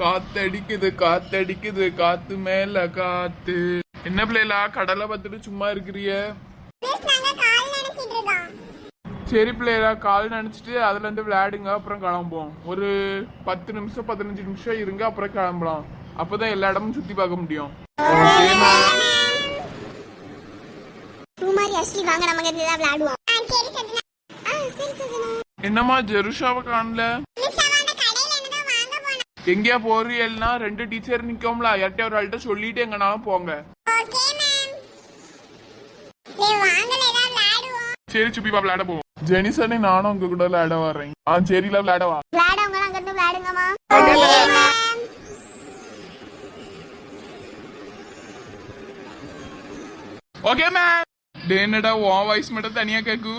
காத்தடிக்குது காத்தடிக்குது காத்து மேல காத்து. என்ன பிள்ளைலா கடலை பார்த்துட்டு சும்மா இருக்கிறிய? சரி பிள்ளைலா, கால் நினைச்சிட்டு அதுல இருந்து விளையாடுங்க, அப்புறம் கிளம்புவோம். ஒரு 10 நிமிஷம் 15 நிமிஷம் இருங்க, அப்புறம் கிளம்பலாம். அப்பதான் எல்லா இடமும் சுத்தி பார்க்க முடியும். என்னம்மா ஜெருஷாவை காணல? எங்கேயா போறீங்கன்னா 2 டீச்சர் நிக்கோம்ல, யார்கிட்ட ஒரு ஆள்கிட்ட சொல்லிட்டு எங்கனாலும் போங்க. சரி சுப்பிப்பா, விளையாட போவோம். ஜெனிசனே நானும் உங்க கூட விளையாட வர்றேன். சரில விளையாடவா? Okay ma'am. டேனடா உன் வாய்ஸ் மட்டும் தனியா கேக்கு.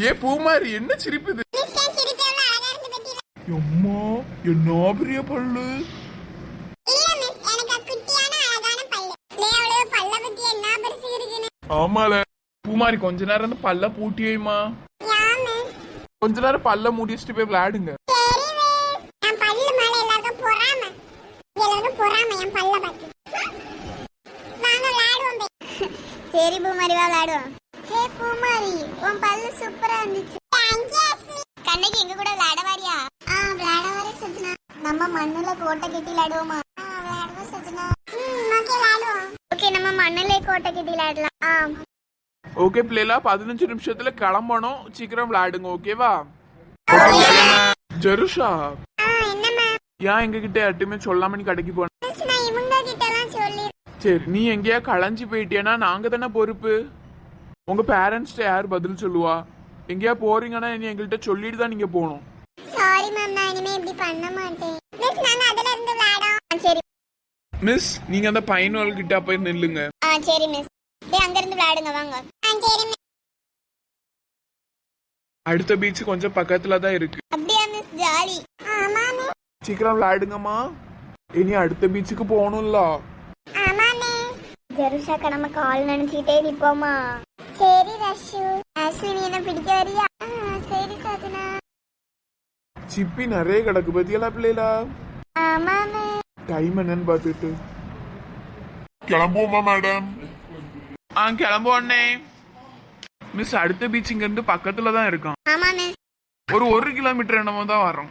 ஏ பூமாரி, என்ன சிரிப்புது? அம்மா என்ன பெரிய பல்லு. ஆமால பூமாரி, கொஞ்ச நேரம் பல்ல பூட்டியேமா. கொஞ்ச நேரம் பல்ல மூடி வச்சுட்டு போய் விளையாடுங்க. சரி பூமாரி, வா விளையாடுவோம். ஹே பூமாரி, உன் பல்லு சூப்பரா இருந்துச்சு. கண்ணைக்கு எங்க கூட விளையாட வாரியா? விளையாட வரேன் சஜனா. நம்ம மண்ணுல கோட்டை கட்டி விளையாடுவோமா? விளையாடுவோம் சஜனா. ஓகே விளையாடுவோம். ஓகே, நம்ம மண்ணுல கோட்டை கட்டி விளையாடலாம். ஓகே பிள்ளைலா, 15 நிமிஷத்துல கிளம்பணும். சீக்கிரம் விளையாடுங்க, ஓகேவா? ஜெருஷா, ஏன் எங்க கிட்ட யார்ட்டுமே சொல்லாம நீ கடைக்கு போன? சரி, நீ எங்கேயா களைஞ்சி போயிட்டியனா நாங்க தானே பொறுப்பு. உங்க பேரண்ட்ஸ்ட யார் பதில் சொல்லுவா? எங்கேயா போறீங்கன்னா நீ எங்கள்கிட்ட சொல்லிட்டு தான் நீங்க போகணும். சாரி மேம், நான் இனிமே இப்படி பண்ண மாட்டேன். மிஸ், நாங்க அதல இருந்து விளையாடோம். சரி மிஸ், நீங்க அந்த பையன்கள் கிட்ட போய் நில்லுங்க. சரி மிஸ். டேய், அங்க இருந்து விளையாடுங்க வாங்க. சரி மிஸ். அடுத்த பீச் கொஞ்சம் பக்கத்துல தான் இருக்கு. அப்படியே மிஸ், ஜாலி. ஆமா மிஸ். சீக்கிரம் விளையாடுங்கம்மா, இனி அடுத்த பீச்சுக்கு போகணும்ல. ஆமா மிஸ். ஜெருஷா நம்ம கால் நினைச்சிட்டே நிப்போமா? சரி ரஷு. ஆஷ்லி, நீ என்ன பிடிக்க வரியா? சரி சஜனா. சிப்பி நிறைய கிடக்கு பத்தியலா பிள்ளைலா? ஆமா மிஸ். டைம் என்னன்னு பாத்துட்டு கிளம்புவோமா மேடம்? கிளம்புவோன்னே. மிஸ், அடுத்த பீச் இங்க இருந்து பக்கத்துல தான் இருக்கும். ஆமா மிஸ். ஒரு 1 கிலோமீட்டர் என்னமோ தான் வரும்.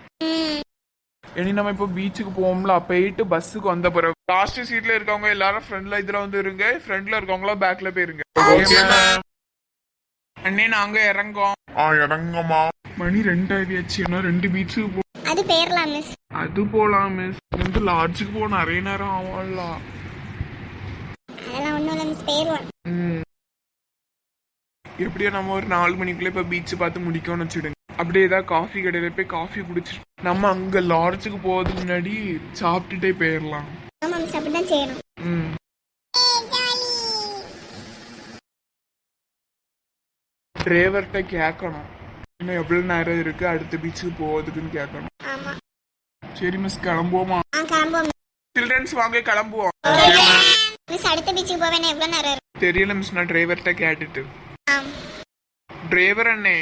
இனி நம்ம இப்போ பீச்சுக்கு போவோம்ல, போயிட்டு பஸ்ஸுக்கு வந்த பிறகு லாஸ்ட் சீட்ல இருக்கவங்க எல்லாரும் ஃப்ரண்ட்ல இதுல வந்து இருங்க, ஃப்ரண்ட்ல இருக்கவங்களா பேக்ல போயிருங்க. அண்ணே, நாங்க இறங்கோம். இறங்கம்மா. மணி 2 ஆயிடுச்சு. 2 பீச்சுக்கு போ. அது பேர்லாம் மிஸ். அது போலாம் மிஸ். இந்த லாட்ஜுக்கு போக நிறைய நேரம் ஆகும்ல. அதெல்லாம் ஒண்ணும் இல்ல மிஸ், பேர்லாம். எப்படியோ நம்ம ஒரு 4 மணிக்குள்ள இப்ப பீச் பார்த்து முடிக்கணும்னு வச்சுடுங்க. அப்படியே ஏதாவது காஃபி கடையில போய் காஃபி குடிச்சிட்டு நம்ம அங்க லாட்ஜுக்கு போறதுக்கு முன்னாடி சாப்பிட்டுட்டே போயிடலாம். ஆமா மிஸ், அப்படிதான் செய்யணும். டிரைவர்கிட்ட கேட்கணும் இன்னும் எவ்வளவு நேரம் இருக்கு அடுத்த பீச்சுக்கு போவதுக்குன்னு கேட்கணும். ஆமா. சரி மிஸ், கிளம்புவோமா? கிளம்புவோம். சில்ட்ரன்ஸ் வாங்க, கிளம்புவோம். மிஸ், அடுத்த பீச்சுக்கு போவேன். எவ்வளவு நேரம் இருக்கு? தெரியல மிஸ், நான் டிரைவர்கிட்ட கேட்டுட்டு. டிரைவர் அண்ணே.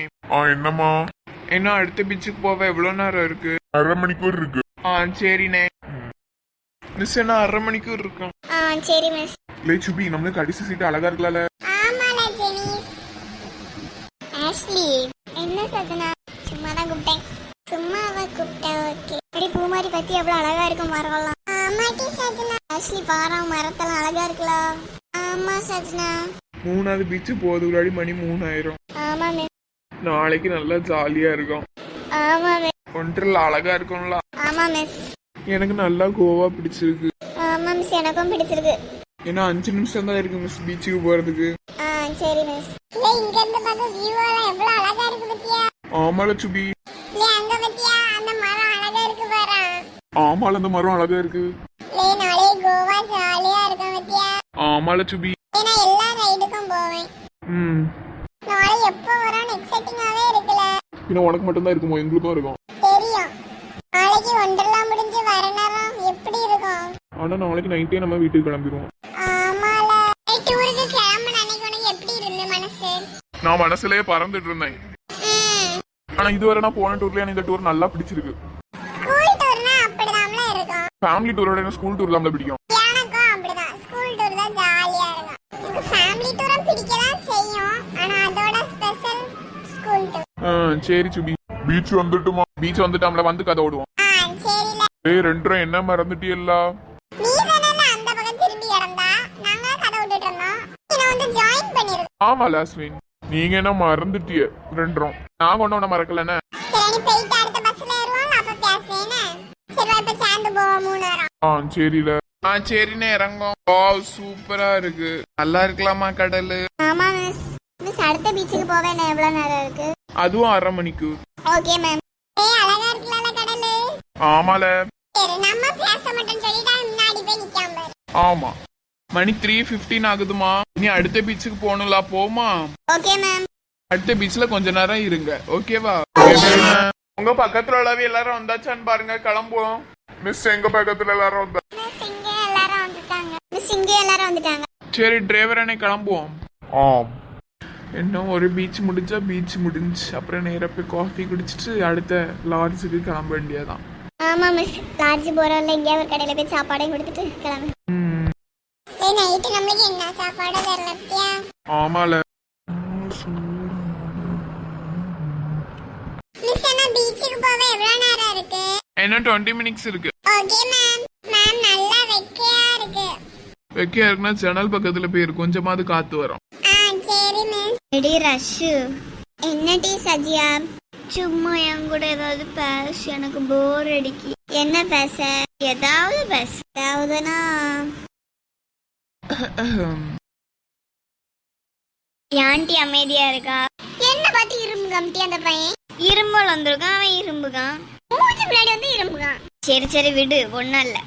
என்னம்மா? இன்னும் அடுத்த பீச்சுக்கு போவ எவ்வளவு நேரம் இருக்கு? 1/2 மணிக்கூர் இருக்கு. சரிண்ணே. மிஸ், என்ன 1/2 மணிக்கூர் இருக்கும்? சரி மிஸ். லே சுபி, நம்மளுக்கு கடைசி சீட் அழகா இருக்கலாம்ல? ஆமால ஜெனிஸ். ஆஷ்லி, என்ன சஜனா? சும்மா தான் கூப்பிட்டேன். சும்மாவா கூப்பிட்டேன்? ஓகே. அப்படி பூமாரி பத்தி எவ்வளவு அழகா இருக்கும் மரம்லாம். ஆமாட்டி சஜனா. ஆஷ்லி, பாரா மரத்தெல்லாம் அழகா இருக்கலாம். ஆமா சஜனா. 3வது பீச்சு போறதுக்கு மணி 3 ஆயிரும். ஆமா மிஸ். நாளைக்கு நல்லா ஜாலியா இருக்கும். ஆமா மிஸ். ஒன்றரை அழகா இருக்கும்ல? ஆமா மிஸ். எனக்கு நல்லா கோவா பிடிச்சிருக்கு. ஆமா மிஸ், எனக்கும் பிடிச்சிருக்கு. ஏன்னா 5 நிமிஷம் தான் இருக்கு மிஸ் பீச்சுக்கு போறதுக்கு. சரி மிஸ். இங்க இருந்து பார்க்க வியூலாம் எவ்வளவு அழகா இருக்கு பத்தியா? ஆமால சுபி. அங்க பத்தியா அந்த மரம் அழகா இருக்கு பாரு. ஆமால, அந்த மரம் அழகா இருக்கு. நாளே கோவா ஜாலியா இருக்கும் பத்தியா? ஆமால சுபி. நான் எல்லா ரைடுக்கும் போவேன். நாளை எப்போ வரோன்னு எக்ஸைட்டிங்காவே இருக்குல. இன்னும் உனக்கு மட்டும் தான் இருக்குமோ? எங்களுக்கும் இருக்கும். தெரியும். நாளை நாளைக்கு ஒன்றெல்லாம் முடிஞ்சு வர நேரம் எப்படி இருக்கும்? ஆனா நாளைக்கு நைட்டே நம்ம வீட்டுக்கு கிளம்பிடுவோம். ஆமால. டூருக்கு கிளம்புன அன்னைக்கு உனக்கு எப்படி இருந்து மனசு? நான் மனசுலயே பறந்துட்டு இருந்தேன். ஆனா இதுவரை நான் போன டூர்ல எனக்கு இந்த டூர் நல்லா பிடிச்சிருக்கு. ஸ்கூல் டூர்னா அப்படிதான்ல இருக்கும். ஃபேமிலி டூரோட எனக்கு ஸ்கூல் டூர் நம்மள பிடிக்கும். எனக்கும் அப்படிதான். ஸ்கூல் டூர் தான் ஜாலியா இருக்கும். எனக்கு ஃபேமிலி டூரும் பிடிக்கதான் செய்யும். ஆனா அதோட ஸ்பெஷல் ஸ்கூல் டூர். சரி சுபி, பீச் வந்துட்டுமா? பீச் வந்துட்டாம்ல, வந்து கதை ஓடுவோம். சரில. ஏய் ரெண்டரும் என்ன மறந்துட்டியல்ல? நீ தானே அந்த பக்கம் திரும்பி கிடந்தா, நாங்க கதை விட்டுட்டு இருந்தோம். நீ வந்து ஜாயின் பண்ணிரு. ஆமா லாஸ்வின், நீங்க என்ன மறந்துட்டிய ரெண்டரும்? நான் ஒன்னும் மறக்கலன்னு. சரி நீ போயிட்டு அடுத்த பஸ்ல ஏறுவோம், அப்ப பேசுறேனே. சரி இப்ப சேர்ந்து போவோம் 3 நேரம். சரில. சரிண்ணே இறங்கும். வாவ் சூப்பரா இருக்கு. நல்லா இருக்கலாமா கடல்? ஆமா மிஸ். மிஸ் அடுத்த பீச்சுக்கு போவே என்ன எவ்வளவு நேரம் இருக்கு? அதுவும் 1/2 மணிக்கு. Okay ma'am. ஏய் அழகா இருக்குல கடல். ஆமால. சரி நம்ம பேச மாட்டேன்னு சொல்லிட்டா முன்னாடி போய் நிக்காம பாரு. ஆமா. மணி 3:15 ஆகுதுமா. இனி அடுத்த பீச்சுக்கு போகணும்ல, போமா? Okay ma'am. அடுத்த பீச்ல கொஞ்ச நேரம் இருங்க, ஓகேவா? உங்க பக்கத்துல உள்ளவே எல்லாரும் வந்தாச்சான்னு பாருங்க, கிளம்புவோம். மிஸ் எங்க பக்கத்துல எல்லாரும் வந்தா? மிஸ் இங்க எல்லாரும் வந்துட்டாங்க. மிஸ் இங்க எல்லாரும் வந்துட்டாங்க. சரி டிரைவர் அண்ணே கிளம்புவோம். இன்னும் ஒரு பீச் முடிஞ்சா பீச் முடிஞ்சு அப்புறம் நேரா போய் காஃபி குடிச்சிட்டு அடுத்த லாட்ஜுக்கு கிளம்ப வேண்டியதான். ஆமா மிஸ். லாட்ஜ் போறோம்ல, இங்க ஒரு கடையில போய் சாப்பாடை கொடுத்துட்டு கிளம்பு. ஏய் நைட் நமக்கு என்ன சாப்பாடு தரலத்தியா? ஆமால. மிஸ் என்ன பீச்சுக்கு போவே எவ்வளவு நேரம் இருக்கு? இன்னும் 20 மினிட்ஸ் இருக்கு. Okay ma'am. மேம் நல்லா வெக்கையா இருக்கு. வெக்கையா இருக்குன்னா ஜன்னல் பக்கத்துல போய் கொஞ்சமாவது காத்து வரும். சரி மிஸ். எடி ரஷ். என்ன டீ சஜியா? சும்மா என் கூட ஏதாவது பேச, எனக்கு போர் அடிக்கி. என்ன பேச? ஏதாவது பேச. ஏதாவதுனா ஆண்டி அமைதியா இருக்கா? என்ன பார்த்து இரும்பு கமிட்டி அந்த பையன்? இரும்பல் வந்திருக்கான், அவன் இரும்புகான். மூஞ்சி பின்னாடி வந்து இரும்புகான். சரி சரி விடு, ஒண்ணும் இல்ல.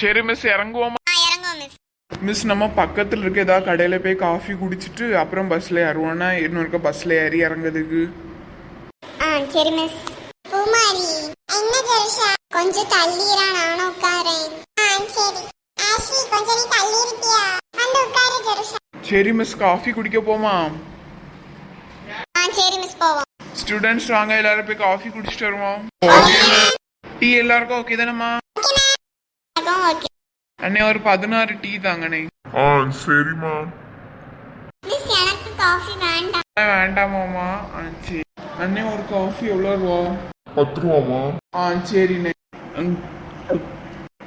சரி மிஸ் இறங்குவோமா? இறங்குவோம் மிஸ். மிஸ் நம்ம பக்கத்துல இருக்க ஏதாவது கடையில போய் காஃபி குடிச்சிட்டு அப்புறம் பஸ்ல ஏறுவோம்னா இன்னொரு பஸ்ல ஏறி இறங்குறதுக்கு. சரி மிஸ். பூமாரி என்ன ஜெருஷா கொஞ்சம் தள்ளிரா, நானும் உட்காரேன். சரி ஆஷி கொஞ்சம் நீ தள்ளி இருப்பியா? வந்து உட்காரு ஜெருஷா. சரி மிஸ், காஃபி குடிக்க போமா? சரி மிஸ் போவோம். ஸ்டூடெண்ட்ஸ் வாங்க, எல்லாரும் போய் காஃபி குடிச்சிட்டு வருவோம். டீ எல்லாருக்கும் ஓகே தானம்மா? ஓகே. அண்ணே ஒரு 16 டீ தாங்கண்ணே. சரிம்மா. மிஸ் எனக்கு காஃபி வேண்டாம். வேண்டாமாமா? சரி அண்ணே ஒரு காஃபி எவ்வளோ ரூபா? 10 ரூபாமா? சரிண்ணே.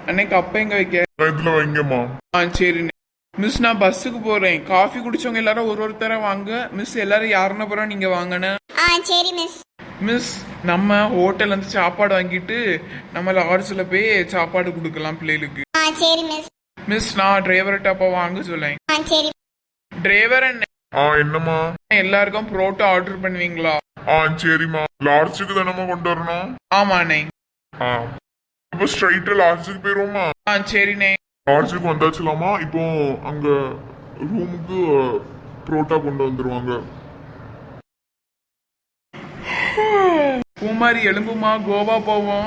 அண்ணே கப்ப எங்க வைக்க? இதுல வைங்கம்மா. சரிண்ணே. மிஸ் நான் பஸ்ஸுக்கு போறேன். காஃபி குடிச்சவங்க எல்லாரும் ஒருத்தர வாங்க. மிஸ் எல்லாரும் யாருன்னு போறோம், நீங்க வாங்கண்ணே. சரி மிஸ். மிஸ் நம்ம ஹோட்டல்ல இருந்து சாப்பாடு வாங்கிட்டு நம்ம லாட்ஜ்ல போய் சாப்பாடு கொடுக்கலாம் பிள்ளைகளுக்கு. சரி மிஸ். மிஸ் நான் டிரைவர்கிட்ட அப்ப வாங்க சொல்லேன். சரி. டிரைவர் என்ன என்னம்மா? எல்லாருக்கும் புரோட்டா ஆர்டர் பண்ணுவீங்களா? சரிம்மா. லாட்ஜுக்கு தானம்மா கொண்டு வரணும்? ஆமாண்ணே. இப்போ ஸ்ட்ரைட்டா லாட்ஜுக்கு போயிருவோமா? சரிண்ணே. லாட்ஜுக்கு வந்தாச்சுலாமா? இப்போ அங்க ரூமுக்கு புரோட்டா கொண்டு வந்துருவாங்க. பூமாரி எலும்புமா, கோவா போவோம்.